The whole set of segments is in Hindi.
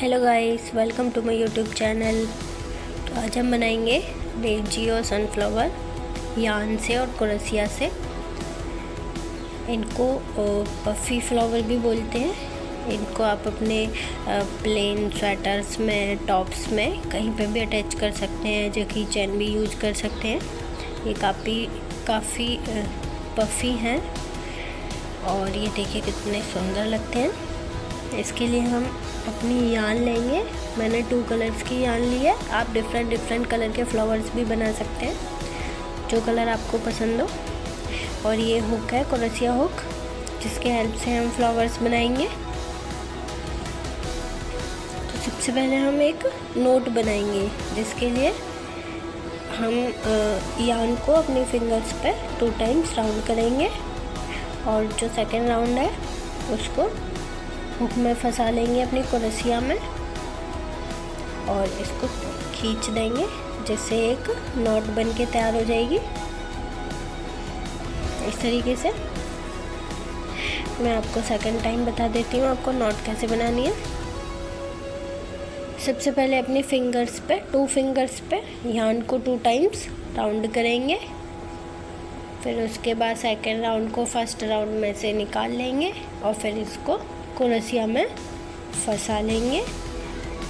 Hello guys, welcome to my YouTube channel. तो आज हम बनाएंगे डेजी और सनफ्लावर यान से और क्रोशिया से। इनको पफ़ी फ्लावर भी बोलते हैं। इनको आप अपने प्लेन स्वेटर्स में, टॉप्स में कहीं पे भी अटैच कर सकते हैं, जो कि चैन भी यूज कर सकते हैं। ये काफ़ी पफ़ी हैं और ये देखिए कितने सुंदर लगते हैं। इसके लिए हम अपनी यान लेंगे। मैंने 2 कलर्स की यान ली है। आप डिफरेंट कलर के फ्लावर्स भी बना सकते हैं, जो कलर आपको पसंद हो। और ये हुक है, क्रोशिया हुक, जिसके हेल्प से हम फ्लावर्स बनाएंगे। तो सबसे पहले हम एक नोट बनाएंगे, जिसके लिए हम यान को अपनी फिंगर्स पे 2 टाइम्स राउंड करेंगे और जो सेकेंड राउंड है उसको हुक में फंसा लेंगे अपनी क्रोशिया में और इसको खींच देंगे, जिससे एक नॉट बन के तैयार हो जाएगी। इस तरीके से मैं आपको सेकंड टाइम बता देती हूँ आपको नॉट कैसे बनानी है। सबसे पहले अपनी फिंगर्स पे, 2 फिंगर्स पे यान को 2 टाइम्स राउंड करेंगे। फिर उसके बाद सेकेंड राउंड को फर्स्ट राउंड में से निकाल लेंगे और फिर इसको क्रोशिया में फंसा लेंगे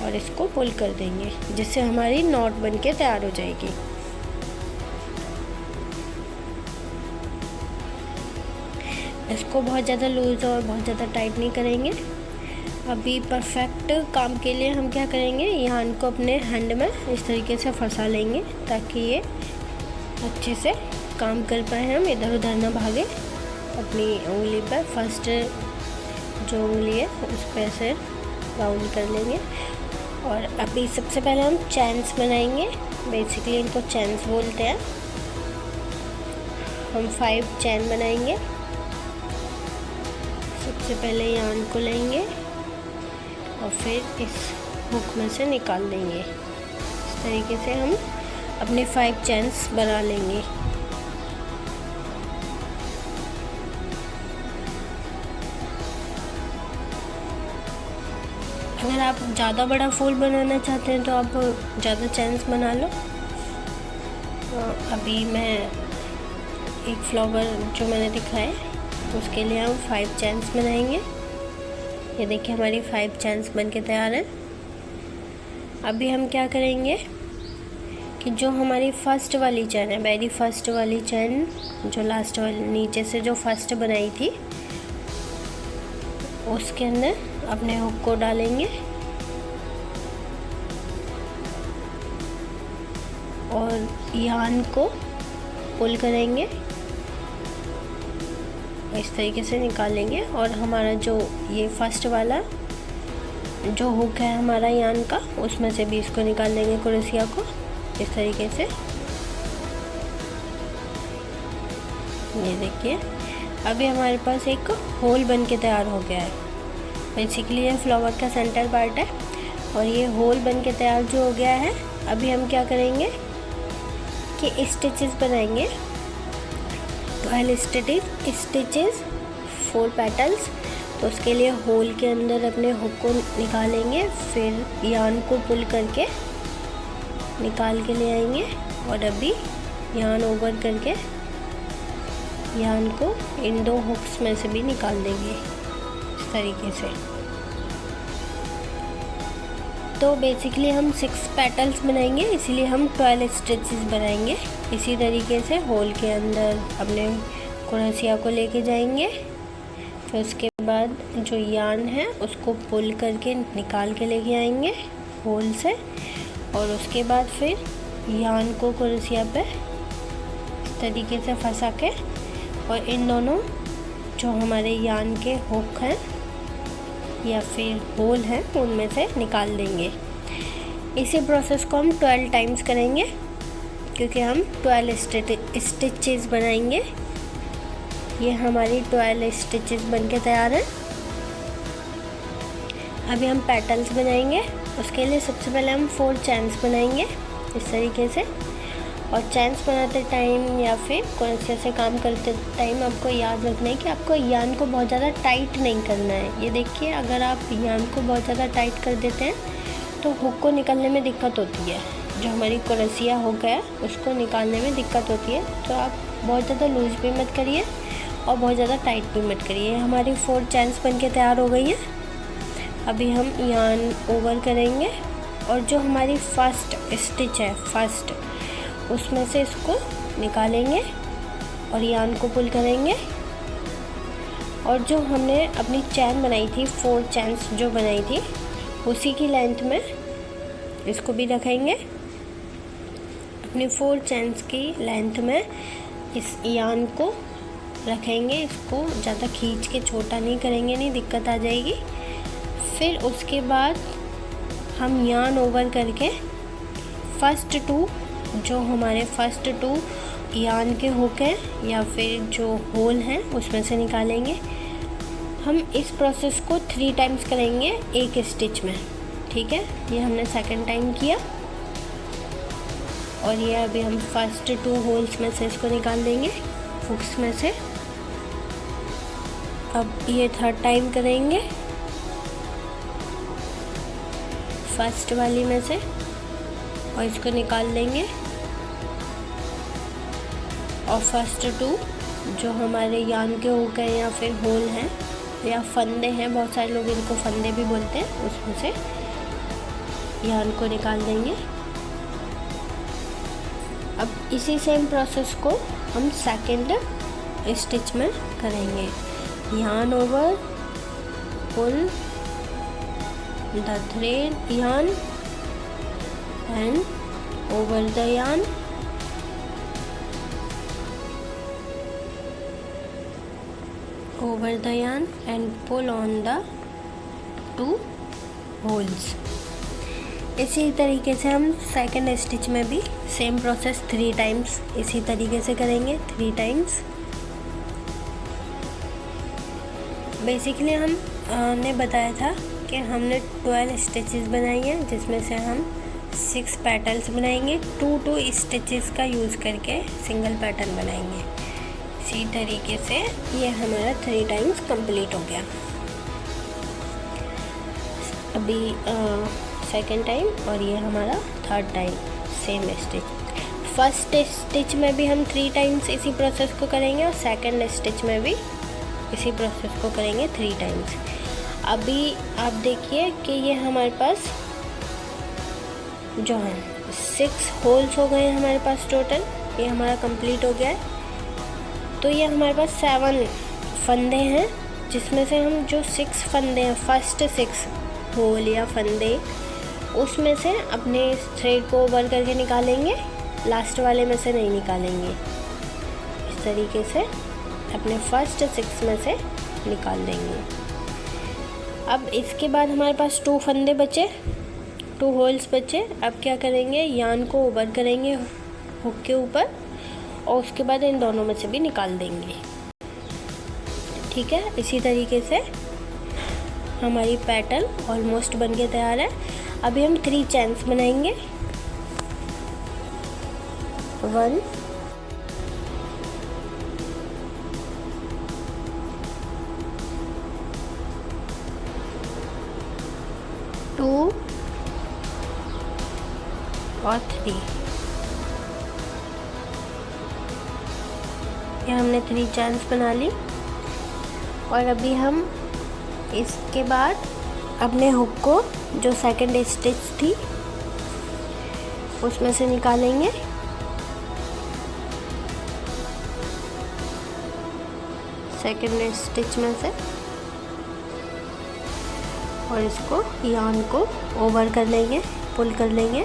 और इसको पुल कर देंगे, जिससे हमारी नॉट बन के तैयार हो जाएगी। इसको बहुत ज़्यादा लूज़ और बहुत ज़्यादा टाइट नहीं करेंगे। अभी परफेक्ट काम के लिए हम क्या करेंगे, यान को अपने हैंड में इस तरीके से फंसा लेंगे ताकि ये अच्छे से काम कर पाए, हम इधर उधर ना भागे। अपनी उंगली पर फर्स्ट जो उंगली है उस पर ऐसे राउंड कर लेंगे। और अभी सबसे पहले हम चैन्स बनाएंगे। बेसिकली इनको चैन्स बोलते हैं। हम 5 चैन बनाएंगे। सबसे पहले यान को लेंगे और फिर इस हुक में से निकाल देंगे। इस तरीके से हम अपने 5 चैन्स बना लेंगे। अगर आप ज़्यादा बड़ा फूल बनाना चाहते हैं तो आप ज़्यादा चैन्स बना लो। अभी मैं एक फ्लावर जो मैंने दिखाया उसके लिए हम 5 चैन्स बनाएंगे। ये देखिए हमारी 5 चैन्स बन के तैयार हैं। अभी हम क्या करेंगे कि जो हमारी फर्स्ट वाली चैन है, वेरी फर्स्ट वाली चैन, जो लास्ट वाली नीचे से जो फर्स्ट बनाई थी, उसके अंदर अपने हुक को डालेंगे और यान को पुल करेंगे, इस तरीके से निकालेंगे। और हमारा जो ये फर्स्ट वाला जो हुक है हमारा यान का, उसमें से भी इसको निकाल लेंगे क्रोशिया को इस तरीके से। ये देखिए अभी हमारे पास एक होल बन के तैयार हो गया है। बेसिकली ये फ्लावर का सेंटर पार्ट है और ये होल बन के तैयार जो हो गया है। अभी हम क्या करेंगे कि स्टिचेस बनाएंगे, 12 स्टिचेस, 4 पेटल्स। तो उसके लिए होल के अंदर अपने हुक को निकालेंगे, फिर यान को पुल करके निकाल के ले आएंगे और अभी यान ओवर करके यान को इन 2 हुक्स में से भी निकाल देंगे इस तरीके से। तो बेसिकली हम 6 पेटल्स बनाएंगे, इसीलिए हम 12 स्टिचेस बनाएंगे। इसी तरीके से होल के अंदर अपने क्रोशिया को लेके जाएंगे। फिर उसके बाद जो यान है उसको पुल करके निकाल के लेके आएंगे होल से, और उसके बाद फिर यान को क्रोशिया पे इस तरीके से फंसा के और इन दोनों जो हमारे यान के हुक हैं या फिर होल हैं उनमें से निकाल देंगे। इसी प्रोसेस को हम 12 टाइम्स करेंगे, क्योंकि हम 12 स्टिचेस बनाएंगे। ये हमारी 12 स्टिचेस बन के तैयार हैं। अभी हम पेटल्स बनाएंगे। उसके लिए सबसे पहले हम 4 चैन्स बनाएंगे इस तरीके से। और चैन्स बनाते टाइम या फिर क्रोशिया से काम करते टाइम आपको याद रखना है कि आपको यान को बहुत ज़्यादा टाइट नहीं करना है। ये देखिए, अगर आप यान को बहुत ज़्यादा टाइट कर देते हैं तो हुक को निकालने में दिक्कत होती है। जो हमारी क्रोशिया हुक है उसको निकालने में दिक्कत होती है। तो आप बहुत ज़्यादा लूज भी मत करिए और बहुत ज़्यादा टाइट भी मत करिए। हमारी 4 चैन्स बन के तैयार हो गई हैं। अभी हम यान ओवर करेंगे और जो हमारी फर्स्ट स्टिच है उसमें से इसको निकालेंगे और यान को पुल करेंगे। और जो हमने अपनी चैन बनाई थी, 4 चैन्स जो बनाई थी, उसी की लेंथ में इसको भी रखेंगे। अपनी 4 चैन्स की लेंथ में इस यान को रखेंगे। इसको ज़्यादा खींच के छोटा नहीं करेंगे, नहीं दिक्कत आ जाएगी। फिर उसके बाद हम यान ओवर करके फर्स्ट 2 जो हमारे फर्स्ट 2 यान के हुक हैं या फिर जो होल हैं उसमें से निकालेंगे। हम इस प्रोसेस को 3 टाइम्स करेंगे एक स्टिच में, ठीक है। ये हमने सेकंड टाइम किया और ये अभी हम फर्स्ट 2 होल्स में से इसको निकाल देंगे, हुक्स में से। अब ये 3rd टाइम करेंगे फर्स्ट वाली में से और इसको निकाल लेंगे। और फर्स्ट 2 जो हमारे यान के हुक हैं या फिर होल हैं या फंदे हैं, बहुत सारे लोग इनको फंदे भी बोलते हैं, उसमें से यान को निकाल देंगे। अब इसी सेम प्रोसेस को हम सेकंड स्टिच में करेंगे। Yarn over, pull the thread yarn and over the yarn, over the yarn and pull on the 2 holes। इसी तरीके से हम सेकंड स्टिच में भी सेम प्रोसेस 3 टाइम्स इसी तरीके से करेंगे, 3 टाइम्स। बेसिकली हमने बताया था कि हमने 12 स्टिचेस बनाई हैं, जिसमें से हम 6 पेटल्स बनाएंगे। 2 स्टिचेस का यूज़ करके सिंगल पैटर्न बनाएंगे। इसी तरीके से ये हमारा 3 टाइम्स कंप्लीट हो गया। अभी सेकंड टाइम और ये हमारा 3rd time same stitch. First stitch में भी हम 3 टाइम्स इसी प्रोसेस को करेंगे और सेकंड स्टिच में भी इसी प्रोसेस को करेंगे 3 टाइम्स। अभी आप देखिए कि ये हमारे पास जो है 6 होल्स हो गए हैं हमारे पास टोटल। ये हमारा कंप्लीट हो गया है। तो ये हमारे पास 7 फंदे हैं, जिसमें से हम जो 6 फंदे हैं, फर्स्ट 6 होल या फंदे, उसमें से अपने थ्रेड को ओवर करके निकालेंगे, लास्ट वाले में से नहीं निकालेंगे। इस तरीके से अपने फर्स्ट 6 में से निकाल देंगे। अब इसके बाद हमारे पास 2 फंदे बचे, 2 होल्स बचे। अब क्या करेंगे, यान को ओवर करेंगे हुक के ऊपर और उसके बाद इन दोनों में से भी निकाल देंगे, ठीक है। इसी तरीके से हमारी पैटर्न ऑलमोस्ट बन के तैयार है। अभी हम 3 चैन्स बनाएंगे। 1 2 और 3। ये हमने 3 चैन्स बना ली। और अभी हम इसके बाद अपने हुक को जो सेकंड स्टिच थी उसमें से निकालेंगे। सेकंड स्टिच में से और इसको यान को ओवर कर लेंगे, पुल कर लेंगे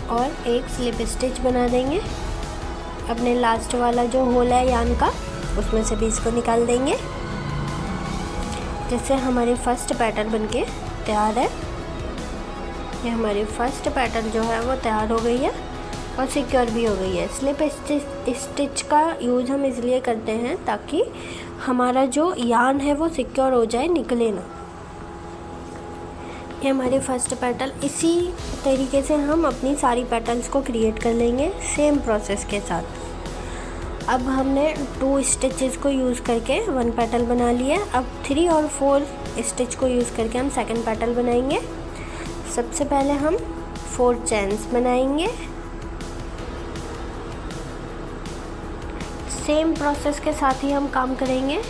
और एक स्लिप स्टिच बना देंगे। अपने लास्ट वाला जो होल है यान का, उसमें से भी इसको निकाल देंगे, जिससे हमारी फर्स्ट पैटर्न बनके तैयार है। ये हमारी फर्स्ट पैटर्न जो है वो तैयार हो गई है और सिक्योर भी हो गई है। स्लिप स्टिच का यूज़ हम इसलिए करते हैं ताकि हमारा जो यान है वो सिक्योर हो जाए, निकले ना। ये हमारी फर्स्ट पेटल। इसी तरीके से हम अपनी सारी पेटल्स को क्रिएट कर लेंगे सेम प्रोसेस के साथ। अब हमने 2 स्टिचेस को यूज़ करके 1 पेटल बना लिया। अब 3 और 4 स्टिच को यूज़ करके हम सेकंड पेटल बनाएंगे। सबसे पहले हम 4 चेन्स बनाएंगे। सेम प्रोसेस के साथ ही हम काम करेंगे।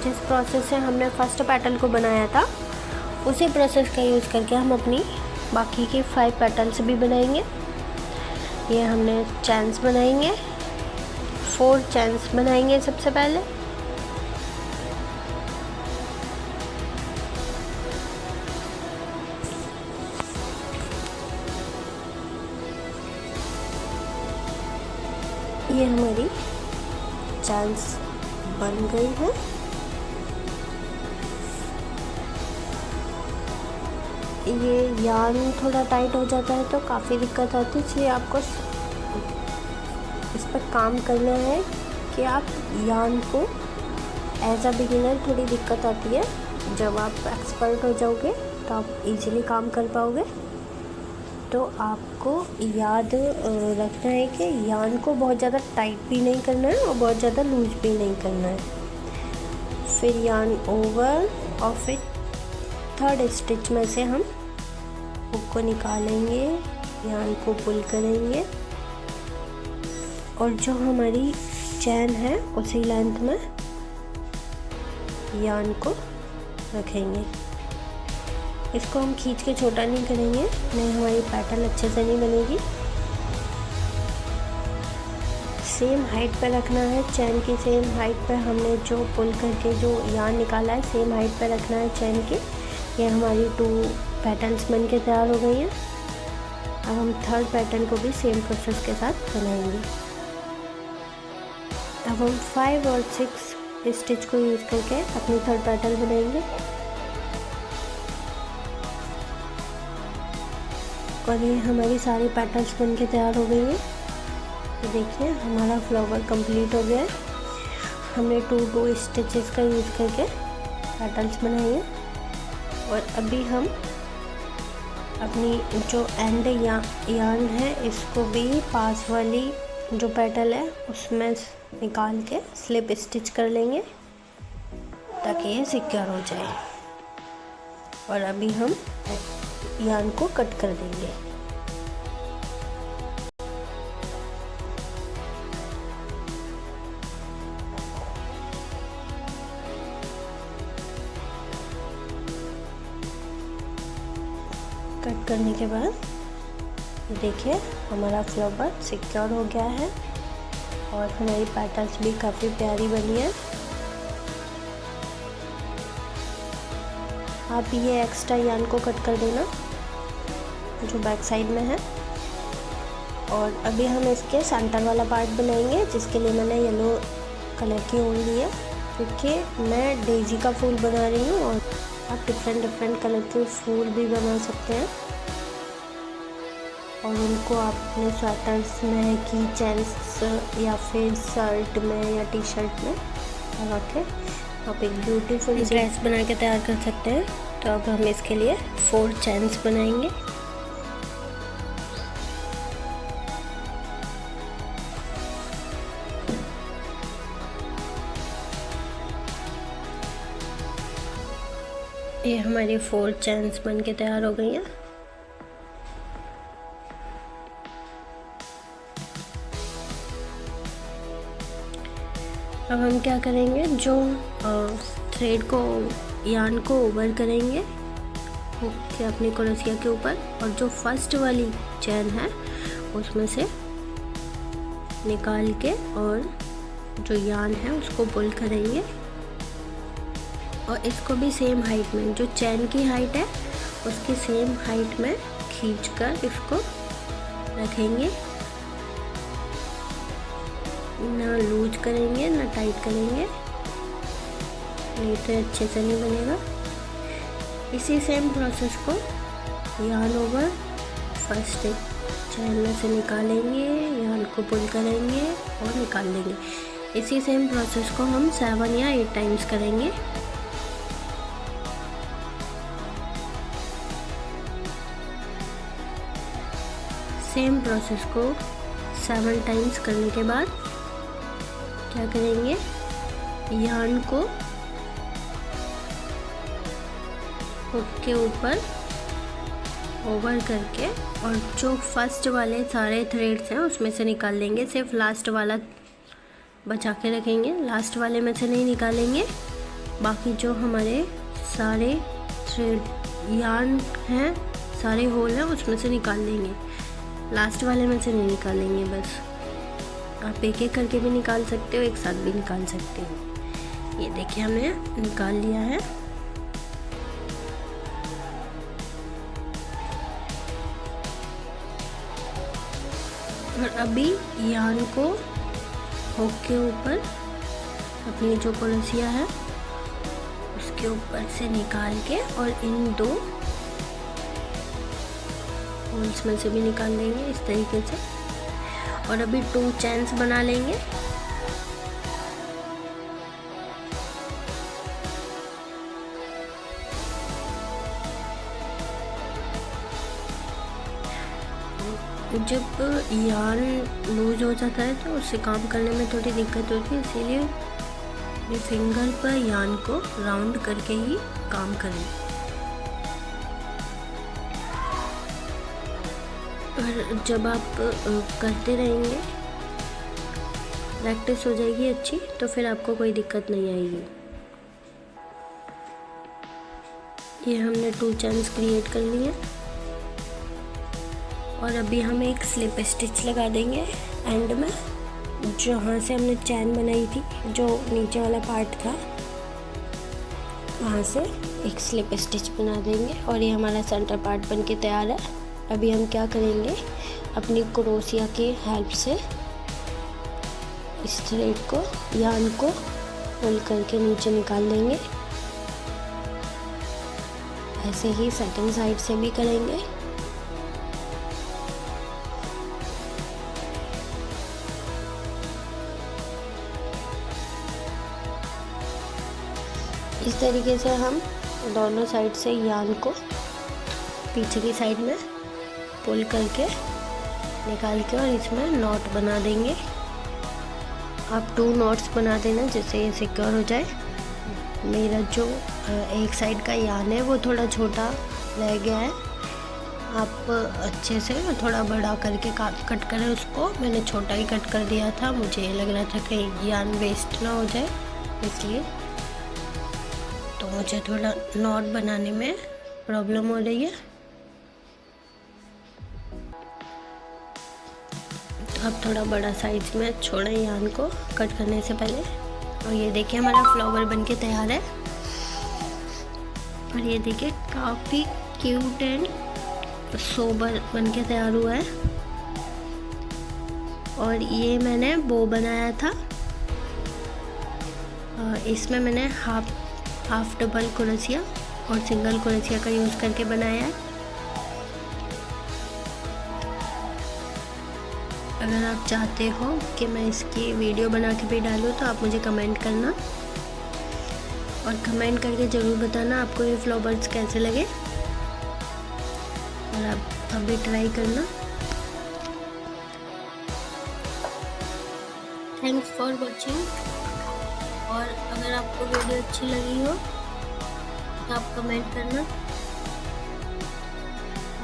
जिस प्रोसेस से हमने फर्स्ट पेटल को बनाया था उसी प्रोसेस का यूज़ करके हम अपनी बाकी की 5 पेटल्स भी बनाएंगे। ये हमने चेन्स बनाएंगे, 4 चेन्स बनाएंगे सबसे पहले। ये हमारी चेन्स बन गई है। ये यार्न थोड़ा टाइट हो जाता है तो काफ़ी दिक्कत आती है, इसलिए आपको इस पर काम करना है कि आप यार्न को एज अ बिगिनर थोड़ी दिक्कत आती है। जब आप एक्सपर्ट हो जाओगे तो आप इजीली काम कर पाओगे। तो आपको याद रखना है कि यार्न को बहुत ज़्यादा टाइट भी नहीं करना है और बहुत ज़्यादा लूज भी नहीं करना है। फिर यार्न ओवर और फिर 3rd स्टिच में से हम हुक को निकालेंगे, यार्न को पुल करेंगे और जो हमारी चैन है उसी लेंथ में यार्न को रखेंगे। इसको हम खींच के छोटा नहीं करेंगे, नहीं हमारी पैटर्न अच्छे से नहीं बनेगी। सेम हाइट पे रखना है, चैन की सेम हाइट पे हमने जो पुल करके जो यार्न निकाला है सेम हाइट पे रखना है चैन की। ये हमारी 2 पैटर्न्स बन के तैयार हो गई हैं। अब हम 3rd पैटर्न को भी सेम प्रोसेस के साथ बनाएंगे। अब हम 5 और 6 स्टिच को यूज़ करके अपनी 3rd पैटर्न बनाएंगे। और ये हमारी सारी पैटर्न्स बन के तैयार हो गई हैं। तो देखिए हमारा फ्लावर कंप्लीट हो गया है। हमने 2 स्टिचेस का यूज़ करके पैटर्न्स बनाई हैं। और अभी हम अपनी जो एंड यार्न है इसको भी पास वाली जो पेटल है उसमें निकाल के स्लिप स्टिच कर लेंगे ताकि ये सिक्योर हो जाए। और अभी हम यार्न को कट कर देंगे। कट करने के बाद देखिए हमारा फ्लावर सिक्योर हो गया है और हमारी पैटर्न्स भी काफ़ी प्यारी बनी है। आप ये एक्स्ट्रा यार्न को कट कर देना जो बैक साइड में है। और अभी हम इसके सेंटर वाला पार्ट बनाएंगे, जिसके लिए मैंने येलो कलर की ऊन ली है क्योंकि मैं डेजी का फूल बना रही हूँ। और आप डिफरेंट कलर के फूल भी बना सकते हैं और उनको आप अपने स्वेटर्स में, की चेन्स या फिर शर्ट में या टी शर्ट में लगा के आप एक ब्यूटीफुल ड्रेस बना के तैयार कर सकते हैं। तो अब हम इसके लिए 4 चेन्स बनाएंगे। ये हमारी 4 चेन्स बन के तैयार हो गई हैं। अब हम क्या करेंगे, जो थ्रेड को, यार्न को ओवर करेंगे हुक के अपनी क्रोशिया के ऊपर और जो फर्स्ट वाली चैन है उसमें से निकाल के और जो यार्न है उसको पुल करेंगे और इसको भी सेम हाइट में, जो चैन की हाइट है उसकी सेम हाइट में खींचकर इसको रखेंगे। ना लूज करेंगे ना टाइट करेंगे, नहीं तो अच्छे से नहीं बनेगा। इसी सेम प्रोसेस को यार्न ओवर फर्स्ट चैन में से निकालेंगे, यार्न को पुल करेंगे और निकाल देंगे। इसी सेम प्रोसेस को हम 7 या 8 टाइम्स करेंगे। सेम प्रोसेस को 7 टाइम्स करने के बाद क्या करेंगे, यार्न को हुक के ऊपर ओवर करके और जो फर्स्ट वाले सारे थ्रेड्स हैं उसमें से निकाल लेंगे। सिर्फ लास्ट वाला बचा के रखेंगे, लास्ट वाले में से नहीं निकालेंगे। बाकी जो हमारे सारे थ्रेड यार्न हैं, सारे होल हैं, उसमें से निकाल लेंगे, लास्ट वाले में से नहीं निकालेंगे। बस आप एक एक करके भी निकाल सकते हो, एक साथ भी निकाल सकते हो। ये देखिए हमने निकाल लिया है। और अभी यार्न को हुक के ऊपर अपनी जो क्रोशिया है उसके ऊपर से निकाल के और इन 2 होल्स में से भी निकाल लेंगे इस तरीके से। और अभी 2 चेन्स बना लेंगे। जब यार्न लूज हो जाता है तो उससे काम करने में थोड़ी दिक्कत होती है, इसीलिए ये फिंगर पर यार्न को राउंड करके ही काम करें। और जब आप करते रहेंगे, प्रैक्टिस हो जाएगी अच्छी, तो फिर आपको कोई दिक्कत नहीं आएगी। ये हमने 2 चेन्स क्रिएट कर लिए और अभी हम एक स्लिप स्टिच लगा देंगे एंड में, जहाँ से हमने चैन बनाई थी, जो नीचे वाला पार्ट था, वहाँ से एक स्लिप स्टिच बना देंगे और ये हमारा सेंटर पार्ट बन के तैयार है। अभी हम क्या करेंगे, अपनी क्रोशिया की हेल्प से इस थ्रेड को, यार्न को पुल करके नीचे निकाल देंगे। ऐसे ही सेकंड साइड से भी करेंगे। इस तरीके से हम दोनों साइड से यार्न को पीछे की साइड में पुल करके निकाल के और इसमें नॉट बना देंगे। आप 2 नॉट्स बना देना जिससे ये सिक्योर हो जाए। मेरा जो एक साइड का यार्न है वो थोड़ा छोटा रह गया है, आप अच्छे से थोड़ा बड़ा करके कट करें उसको। मैंने छोटा ही कट कर दिया था, मुझे लग रहा था कहीं यार्न वेस्ट ना हो जाए, इसलिए तो मुझे थोड़ा नॉट बनाने में प्रॉब्लम हो रही है। तो अब थोड़ा बड़ा साइज में छोड़ें यार्न को कट करने से पहले। और ये देखिए हमारा फ्लावर बनके तैयार है। और ये देखिए काफ़ी क्यूट एंड सोबर बनके तैयार हुआ है। और ये मैंने बो बनाया था, इसमें मैंने हाफ डबल क्रोशिया और सिंगल क्रोशिया का यूज़ करके बनाया है। अगर आप चाहते हो कि मैं इसकी वीडियो बना के भी डालूँ तो आप मुझे कमेंट करना और कमेंट करके ज़रूर बताना आपको ये फ्लावर्स कैसे लगे, और आप अभी ट्राई करना। Thanks for watching. और अगर आपको वीडियो अच्छी लगी हो तो आप कमेंट करना,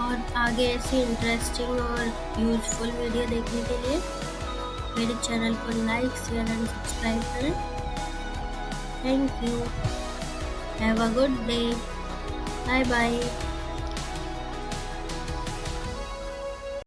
और आगे ऐसी इंटरेस्टिंग और यूज़फुल वीडियो देखने के लिए मेरे चैनल को लाइक, शेयर एंड सब्सक्राइब करें। Thank you. Have a good day. Bye bye.